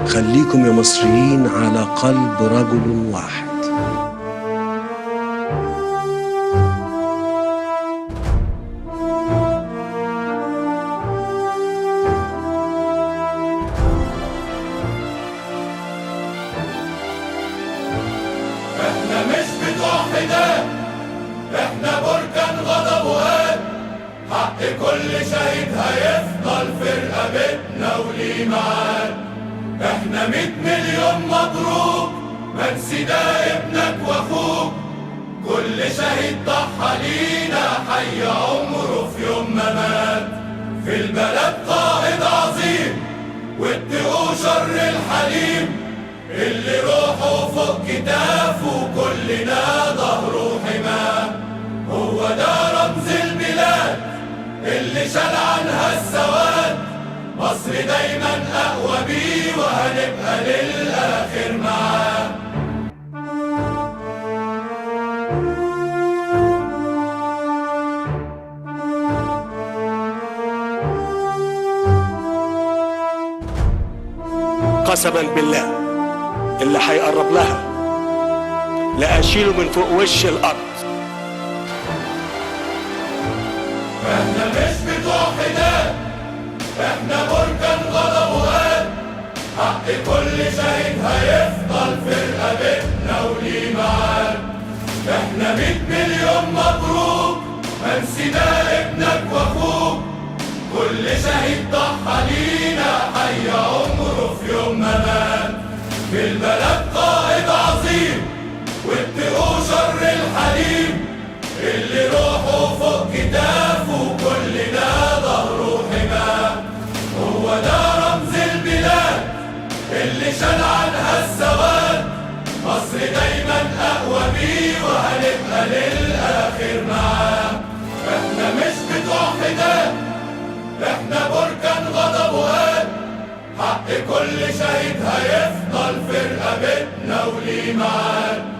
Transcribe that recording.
خليكم يا مصريين على قلب رجل واحد. احنا مش بتوع حداد، احنا بركان غضب وهاب. حق كل شهيد هيفضل في رقبتنا وليه معاد. احنا 100 مليون مبروك، منسي ده ابنك واخوك. كل شهيد ضحى لينا، حي عمره في يوم ما مات. في البلد قائد عظيم واتقوا شر الحليم، اللي روحه فوق كتافه كلنا ظهره حماه. هو ده رمز البلاد اللي شال عنها السواد. مصر دايما اقوى بيه وهنبقى للاخر معاه. قسما بالله اللي هيقرب لها لأشيله من فوق وش الأرض. احنا مش بتوع حداد، احنا بركان غضب وهاب. حق كل شهيد هيفضل في رقبتنا وليه معاد. احنا 100 مليون مبروك، منسي ده ابنك واخوك. كل شهيد ضحى لينا، حي عمره في يوم ما مات. في البلد قائد عظيم واتقوا شر الحليم، اللي روحه فوق كتافه كلنا ظهره حماه. هو ده رمز البلاد اللي شال عنها السواد. مصر دايما اقوى بيه وهنبقى للاخر معاه. احنا مش بتوع حداد، احنا بركان غضب وهاب. حق كل شهيد هيفضل في رقبتنا وليه معاد.